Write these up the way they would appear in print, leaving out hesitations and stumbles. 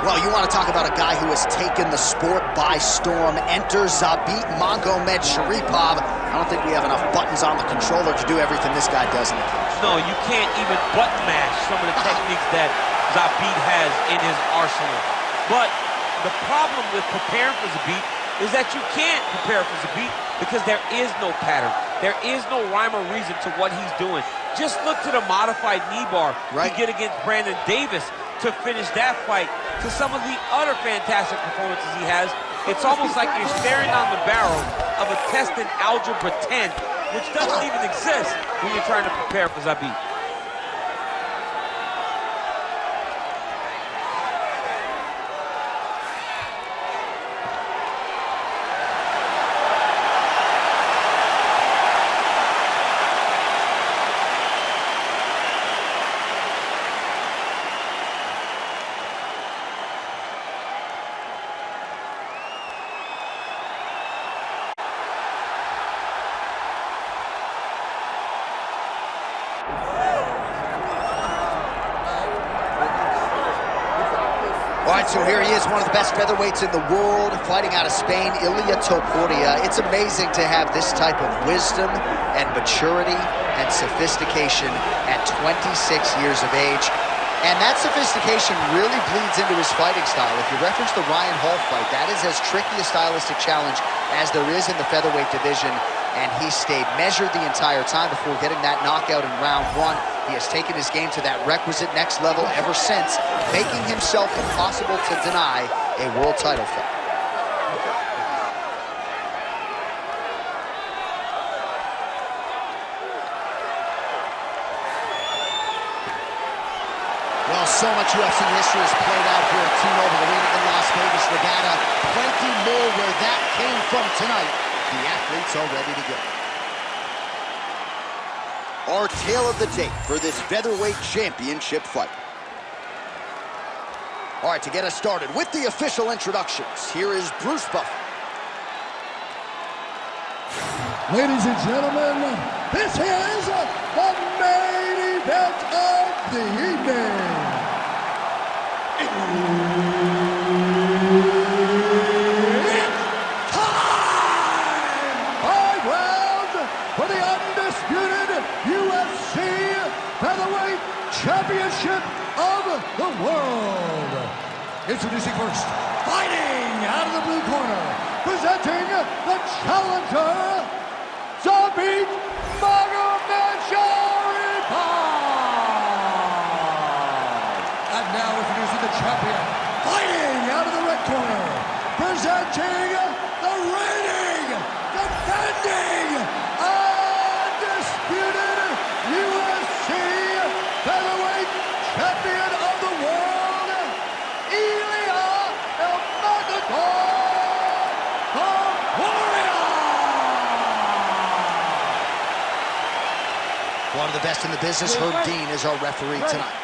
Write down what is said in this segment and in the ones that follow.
Well, you want to talk about a guy who has taken the sport by storm. Enter Zabit Magomedsharipov. I don't think we have enough buttons on the controller to do everything this guy does in the cage. No, you can't even button mash some of the techniques that Zabit has in his arsenal. But the problem with preparing for Zabit is that you can't prepare for Zabit because there is no pattern. There is no rhyme or reason to what he's doing. Just look to the modified knee bar you get against Brandon Davis to finish that fight, to some of the other fantastic performances he has. It's almost like you're staring down the barrel of a test in Algebra 10, which doesn't even exist when you're trying to prepare for Zabit. All right, so here he is, one of the best featherweights in the world, fighting out of Spain, Ilia Topuria. It's amazing to have this type of wisdom and maturity and sophistication at 26 years of age. And that sophistication really bleeds into his fighting style. If you reference the Ryan Hall fight, that is as tricky a stylistic challenge as there is in the featherweight division. And he stayed measured the entire time before getting that knockout in round one. He has taken his game to that requisite next level ever since, making himself impossible to deny a world title fight. Well, so much UFC history has played out here at T-Mobile Arena in Las Vegas, Nevada. Plenty more where that came from tonight. The athletes are ready to go. Our tale of the tape for this featherweight championship fight. All right, to get us started with the official introductions, here is Bruce Buffer. Ladies and gentlemen, this is the main event of the evening. It's time! 5 rounds for the undisputed UFC Featherweight Championship of the world. Introducing first, fighting out of the blue corner, presenting the challenger, Zabit Magomedsharipov. And now introducing the champion, fighting out of the red corner, presenting the reigning, defending, undisputed UFC featherweight champion of the world, Ilia Topuria. One of the best in the business, Herb Dean, is our referee tonight.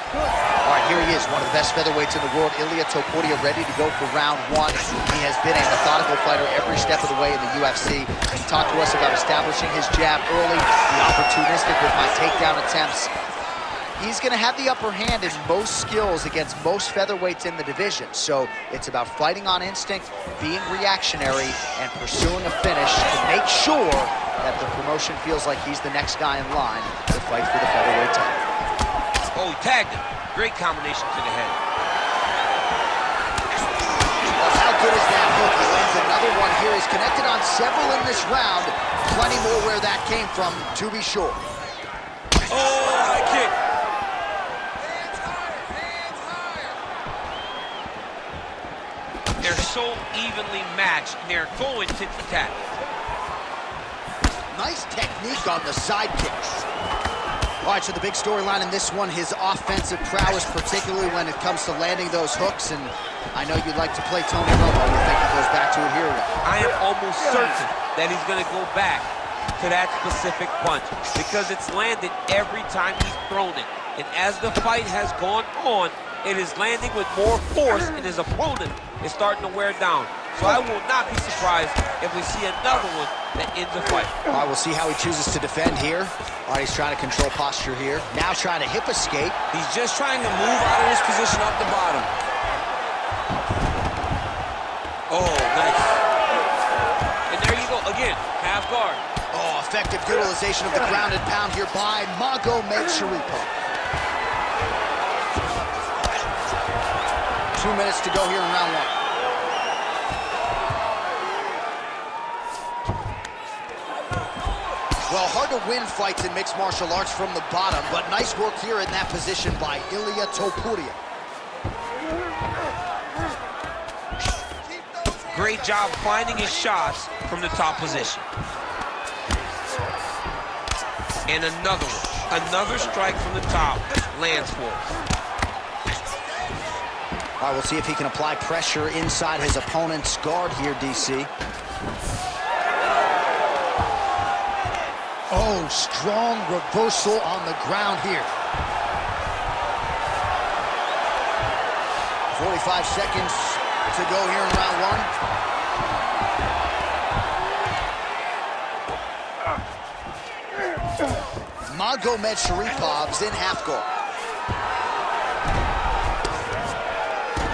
All right, here he is, one of the best featherweights in the world, Ilia Topuria, ready to go for round one. He has been a methodical fighter every step of the way in the UFC. He talked to us about establishing his jab early, the opportunistic with my takedown attempts. He's going to have the upper hand in most skills against most featherweights in the division. So it's about fighting on instinct, being reactionary, and pursuing a finish to make sure that the promotion feels like he's the next guy in line to fight for the featherweight title. Oh, he tagged him. Great combination to the head. Well, how good is that hook? He lands another one here. He's connected on several in this round. Plenty more where that came from, to be sure. Oh, high kick. They're so evenly matched, and they're going tit for tat. Nice technique on the side kicks. All right, so the big storyline in this one, his offensive prowess, particularly when it comes to landing those hooks. And I know you'd like to play Tony Romo. You think he goes back to it here? I am almost certain that he's going to go back to that specific punch because it's landed every time he's thrown it. And as the fight has gone on, it is landing with more force, and his opponent is starting to wear down. So I will not be surprised if we see another one that ends the fight. All right, we'll see how he chooses to defend here. All right, he's trying to control posture here. Now trying to hip escape. He's just trying to move out of this position up the bottom. Oh, nice. And there you go, again, half guard. Oh, effective utilization of the ground and pound here by Magomedsharipov. 2 minutes to go here in round one. Well, hard to win fights in mixed martial arts from the bottom, but nice work here in that position by Ilia Topuria. Great job finding his shots from the top position. And another one. Another strike from the top lands for us. All right, we'll see if he can apply pressure inside his opponent's guard here, DC. Oh, strong reversal on the ground here. 45 seconds to go here in round one. Magomedsharipov in half guard.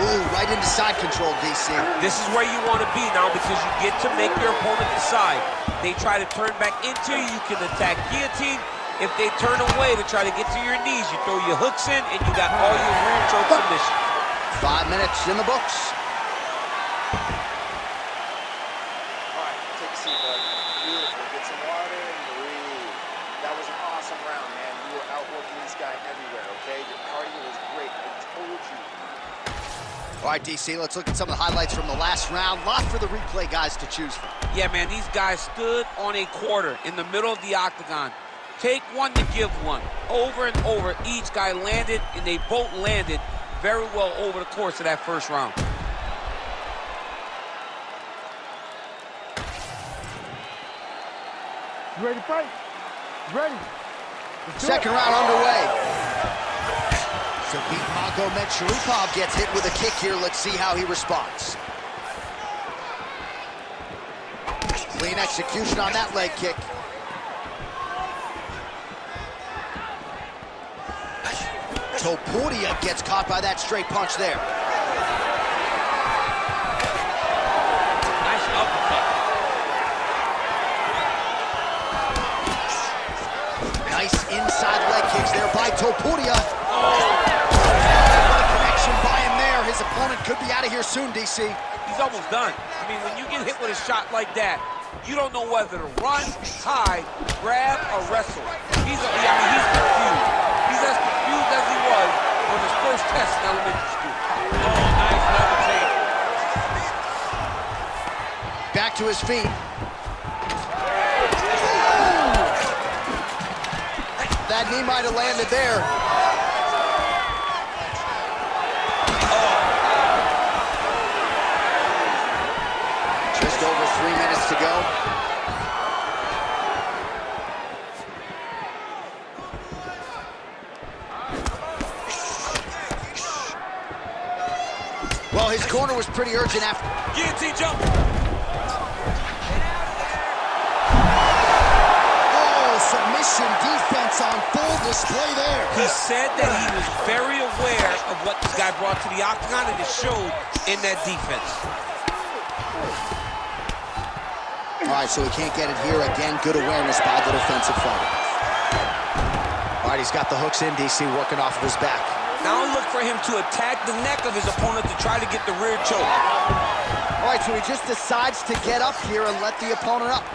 Ooh, right into side control, DC. This is where you want to be now because you get to make your opponent decide. They try to turn back into you, you can attack guillotine. If they turn away to try to get to your knees, you throw your hooks in and you got all your rear choke submission. 5 minutes in the books. All right, take a seat, bud. Beautiful. Get some water and breathe. That was an awesome round, man. You were outworking this guy everywhere, okay? Your cardio was great. I told you. All right, DC, let's look at some of the highlights from the last round. Lot for the replay guys to choose from. Yeah, man, these guys stood on a quarter in the middle of the octagon. Take one to give one. Over and over, each guy landed, and they both landed very well over the course of that first round. You ready to fight? You ready? Second round underway. Zabit Magomedsharipov gets hit with a kick here. Let's see how he responds. Clean execution on that leg kick. Topuria gets caught by that straight punch there. Nice uppercut. Nice inside leg kicks there by Topuria. What a connection by him there. His opponent could be out of here soon, DC. He's almost done. I mean, when you get hit with a shot like that, you don't know whether to run, hide, grab, or wrestle. He's confused. He's as confused as he was on his first test in elementary school. Oh, nice levitate. Back to his feet. That knee might have landed there. Just over 3 minutes to go. Well, his corner was pretty urgent after. Guillotine jump. Submission defense on full display there. He said that he was very aware of what this guy brought to the octagon, and it showed in that defense. All right, so he can't get it here again. Good awareness by the defensive fighter. All right, he's got the hooks in, DC, working off of his back. Now look for him to attack the neck of his opponent to try to get the rear choke. All right, so he just decides to get up here and let the opponent up.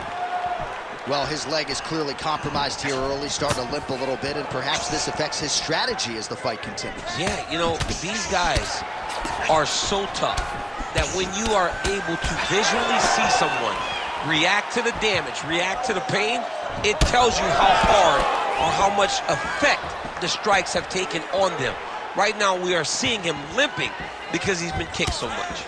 Well, his leg is clearly compromised here early, starting to limp a little bit, and perhaps this affects his strategy as the fight continues. Yeah, you know, these guys are so tough that when you are able to visually see someone react to the damage, react to the pain, it tells you how hard or how much effect the strikes have taken on them. Right now, we are seeing him limping because he's been kicked so much.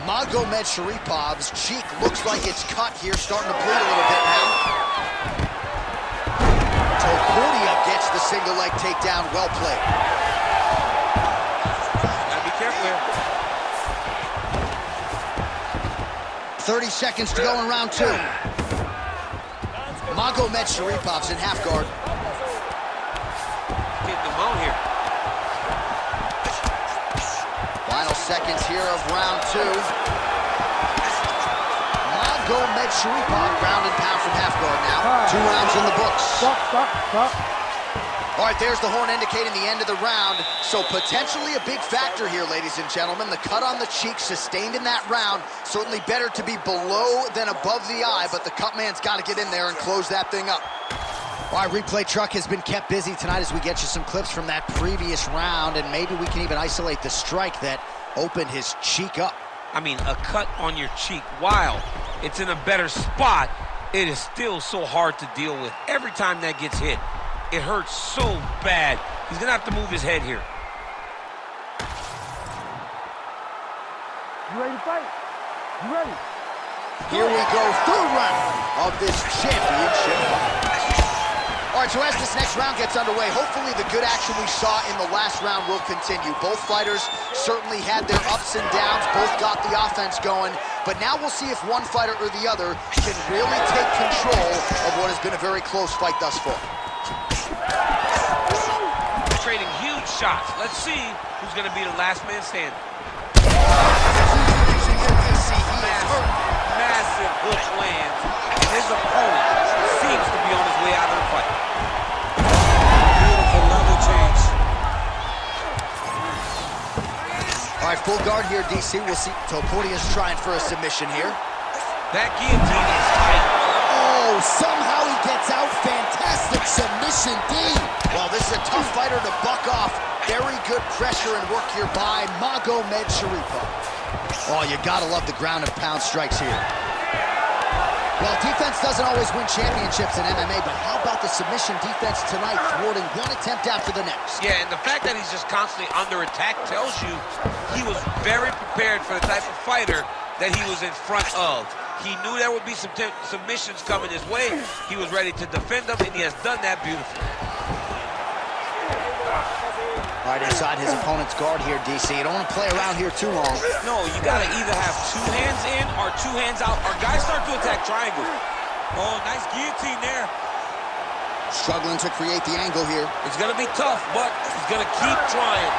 Magomedsharipov cheek looks like it's cut here, starting to bleed a little bit now. Topuria gets the single leg takedown, well played. Gotta be careful here. 30 seconds to go in round two. Magomedsharipov in half guard. Getting the mount here. Final seconds here of round 2. Magomedsharipov, ground and pound from half guard now. 2 rounds in the books. Stop. All right, there's the horn indicating the end of the round. So potentially a big factor here, ladies and gentlemen. The cut on the cheek sustained in that round. Certainly better to be below than above the eye, but the cut man's got to get in there and close that thing up. All right, replay truck has been kept busy tonight as we get you some clips from that previous round, and maybe we can even isolate the strike that opened his cheek up. I mean, a cut on your cheek, while it's in a better spot, it is still so hard to deal with. Every time that gets hit, it hurts so bad. He's gonna have to move his head here. You ready to fight? You ready? Here we go, 3rd round of this championship fight. All right, so as this next round gets underway, hopefully the good action we saw in the last round will continue. Both fighters certainly had their ups and downs, both got the offense going, but now we'll see if one fighter or the other can really take control of what has been a very close fight thus far. Trading huge shots. Let's see who's going to be the last man standing. Massive hook lands, and his opponent seems to be on his way out of the fight. Beautiful level change. All right, full guard here, DC. We'll see. Topuria's trying for a submission here. That guillotine is tight. Oh, somehow he gets out. Fantastic submission, D. Well, this is a tough fighter to buck off. Very good pressure and work here by Magomedsharipov. Oh, you gotta love the ground and pound strikes here. Well, defense doesn't always win championships in MMA, but how about the submission defense tonight, thwarting one attempt after the next? Yeah, and the fact that he's just constantly under attack tells you he was very prepared for the type of fighter that he was in front of. He knew there would be some submissions coming his way. He was ready to defend them, and he has done that beautifully. All right, inside his opponent's guard here, DC. You don't want to play around here too long. No, you got to either have 2 hands in or 2 hands out. Our guys start to attack triangle. Oh, nice guillotine there. Struggling to create the angle here. It's going to be tough, but he's going to keep trying.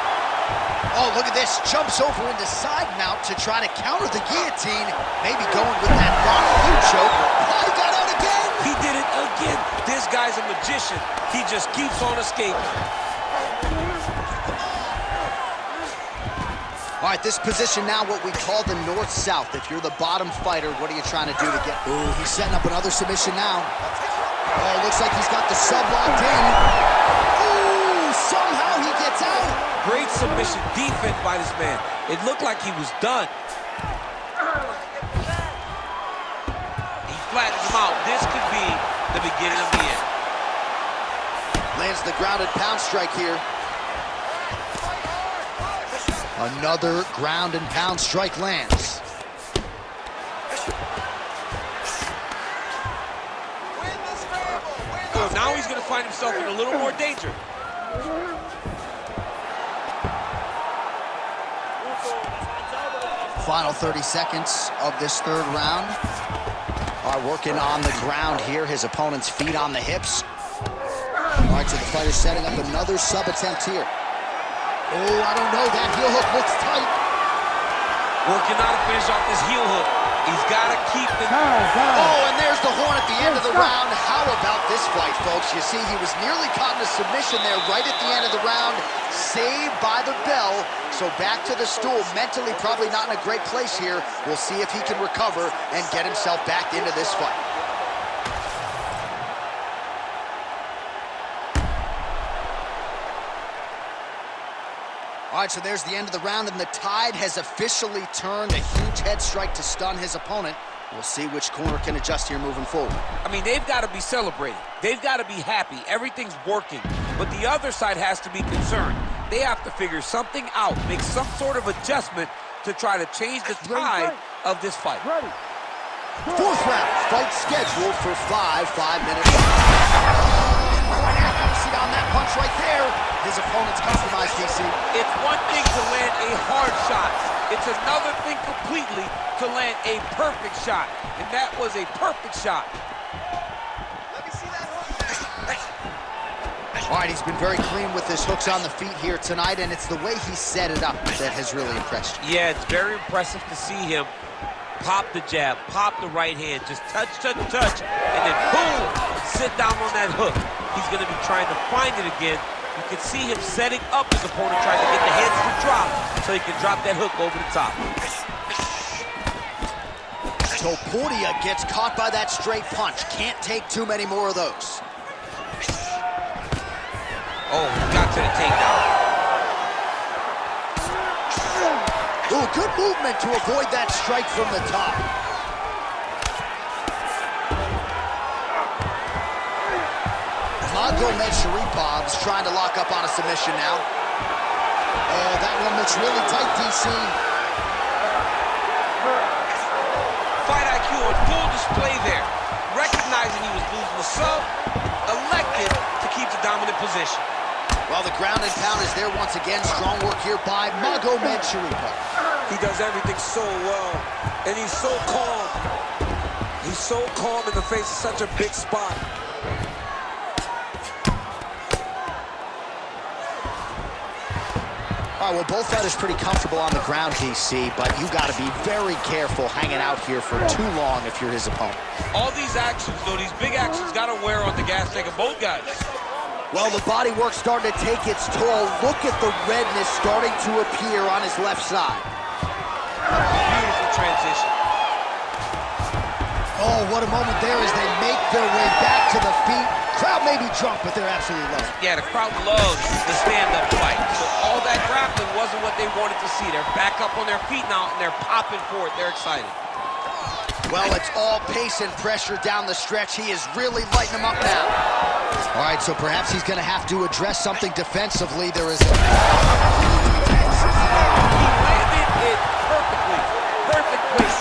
Oh, look at this. Jumps over into side mount to try to counter the guillotine. Maybe going with that rock blue choke. Oh, he got out again. He did it again. This guy's a magician. He just keeps on escaping. All right, this position now what we call the north-south. If you're the bottom fighter, what are you trying to do to get... Ooh, he's setting up another submission now. Oh, looks like he's got the sub locked in. Ooh, somehow he gets out. Great submission defense by this man. It looked like he was done. He flattens him out. This could be the beginning of the end. Lands the grounded pound strike here. Another ground and pound strike lands. So now he's going to find himself in a little more danger. Final 30 seconds of this 3rd round. Are working on the ground here. His opponent's feet on the hips. All right, so the fighter's setting up another sub attempt here. Oh, I don't know. That heel hook looks tight. Working out to finish off this heel hook. He's got to keep the... Oh, and there's the horn at the end of the round. How about this fight, folks? You see, he was nearly caught in a submission there right at the end of the round. Saved by the bell. So back to the stool. Mentally probably not in a great place here. We'll see if he can recover and get himself back into this fight. All right, so there's the end of the round, and the tide has officially turned. A huge head strike to stun his opponent. We'll see which corner can adjust here moving forward. I mean, they've got to be celebrating. They've got to be happy. Everything's working. But the other side has to be concerned. They have to figure something out, make some sort of adjustment to try to change the tide of this fight. Ready. 4th round, fight scheduled for 5 minutes. See on that punch right there. His opponent's compromised, DC. It's one thing to land a hard shot. It's another thing completely to land a perfect shot. And that was a perfect shot. Let me see that. All right, he's been very clean with his hooks on the feet here tonight, and it's the way he set it up that has really impressed you. Yeah, it's very impressive to see him pop the jab, pop the right hand, just touch, touch, touch, and then boom, sit down on that hook. He's going to be trying to find it again. You can see him setting up his opponent, trying to get the hands to drop so he can drop that hook over the top. Topuria gets caught by that straight punch. Can't take too many more of those. Oh, got to the takedown. Ooh, good movement to avoid that strike from the top. Magomedsharipov trying to lock up on a submission now. Oh, that one looks really tight, DC. Fight IQ on full display there. Recognizing he was losing the sub, elected to keep the dominant position. Well, the ground and pound is there once again. Strong work here by Magomedsharipov. He does everything so well, and he's so calm. He's so calm in the face of such a big spot. All right, well, both fighters pretty comfortable on the ground, DC, but you got to be very careful hanging out here for too long if you're his opponent. All these actions, though, these big actions, got to wear on the gas tank of both guys. Well, the body work's starting to take its toll. Look at the redness starting to appear on his left side. Beautiful transition. Oh, what a moment there as they make their way back to the feet. Crowd may be drunk, but they're absolutely loving it. Yeah, the crowd loves the stand-up fight. So all that grappling wasn't what they wanted to see. They're back up on their feet now, and they're popping for it. They're excited. Well, it's all pace and pressure down the stretch. He is really lighting them up now. All right, so perhaps he's going to have to address something defensively. There is a... He landed it perfectly. Perfect place,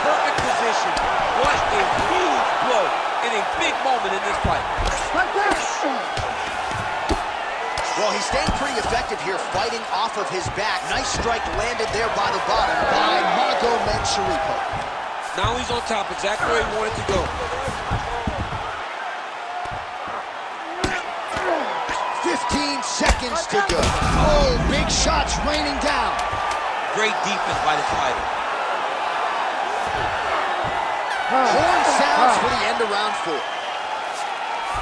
perfect position. What a huge blow in a big moment in this fight. Well, he's staying pretty effective here, fighting off of his back. Nice strike landed there by the bottom by Magomedsharipov. Now he's on top, exactly where he wanted to go. 15 seconds to go. Oh, big shots raining down. Great defense by this fighter. Horn sounds for the end of round 4.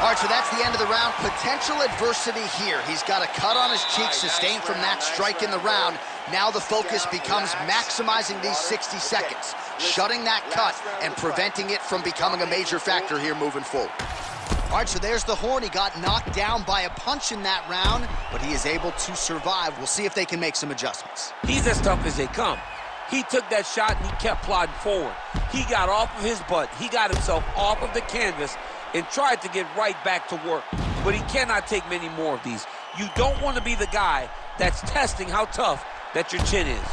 All right, so that's the end of the round. Potential adversity here. He's got a cut on his cheek sustained from that strike in the round. Now the focus becomes maximizing these 60 seconds, shutting that cut and preventing it from becoming a major factor here moving forward. All right, so there's the horn. He got knocked down by a punch in that round, but he is able to survive. We'll see if they can make some adjustments. He's as tough as they come. He took that shot and he kept plodding forward. He got off of his butt. He got himself off of the canvas and tried to get right back to work. But he cannot take many more of these. You don't want to be the guy that's testing how tough that your chin is.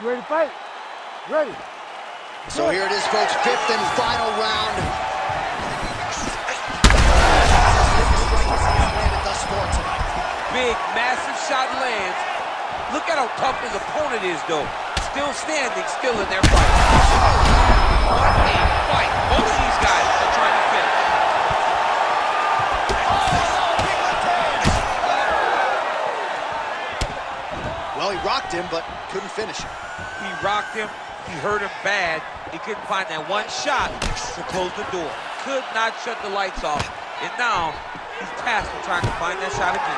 You ready to fight? Ready. So here it is, folks, 5th and final round. Thus far tonight. Big, massive shot lands. Look at how tough his opponent is, though. Still standing, still in their fight. What a fight. Both of these guys are trying to finish. Well, he rocked him, but couldn't finish him. He rocked him. He hurt him bad. He couldn't find that one shot to close the door. Could not shut the lights off. And now he's tasked with trying to find that shot again.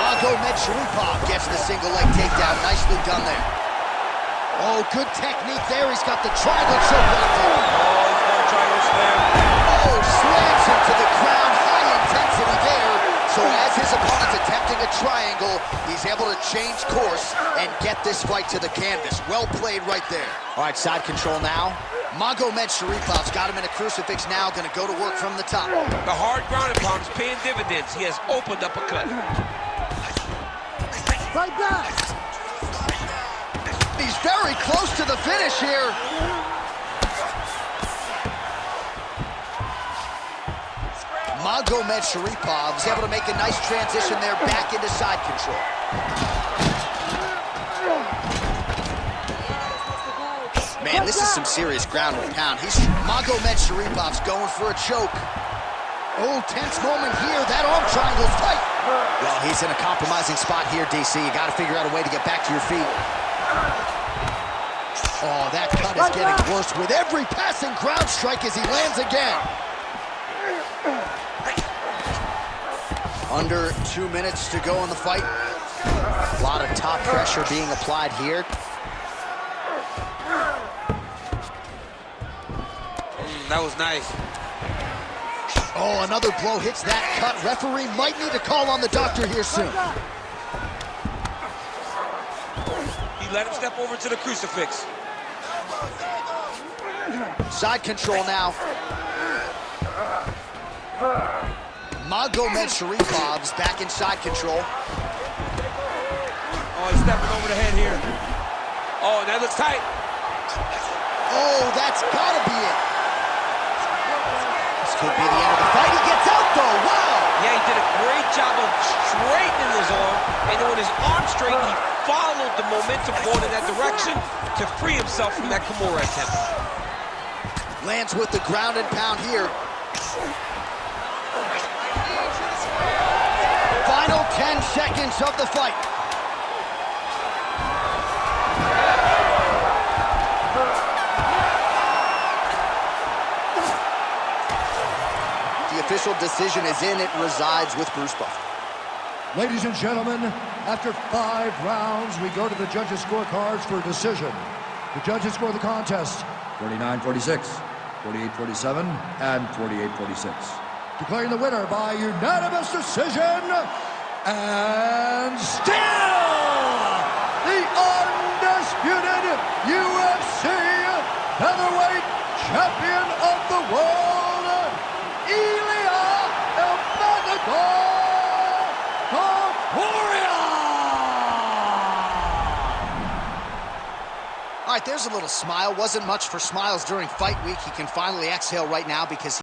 Magomedsharipov gets the single leg takedown. Nicely done there. Oh, good technique there. He's got the triangle choke right there. Oh, he's got a triangle slam. Oh, slams him to the ground. High intensity there. So as his opponent's attempting a triangle, he's able to change course and get this fight to the canvas. Well played right there. All right, side control now. Magomedsharipov got him in a crucifix now, going to go to work from the top. The hard ground and pound is paying dividends. He has opened up a cut. Fight back. He's very close to the finish here. Magomedsharipov is able to make a nice transition there back into side control. This is some serious ground and pound. Magomedsharipov's going for a choke. Oh, tense moment here. That arm triangle's tight. Well, he's in a compromising spot here, DC. You got to figure out a way to get back to your feet. Oh, that cut is getting worse with every passing ground strike as he lands again. Under 2 minutes to go in the fight. A lot of top pressure being applied here. That was nice. Oh, another blow hits that cut. Referee might need to call on the doctor here soon. He let him step over to the crucifix. Side control now. Magomedsharipov's back in side control. Oh, he's stepping over the head here. Oh, that looks tight. Oh, that's gotta be it. This could be the end of the fight. He gets out though, wow! Yeah, he did a great job of straightening his arm, and then when his arm straightened, he followed the momentum going in that direction to free himself from that Kimura attempt. Lands with the ground and pound here. Final 10 seconds of the fight. The official decision is in. It resides with Bruce Buffer. Ladies and gentlemen, after 5 rounds, we go to the judges' scorecards for a decision. The judges score the contest 49-46, 48-47, and 48-46. Declaring the winner by unanimous decision, and still the undisputed UFC featherweight champion of the world, Ilia Topuria! All right, there's a little smile. Wasn't much for smiles during fight week. He can finally exhale right now because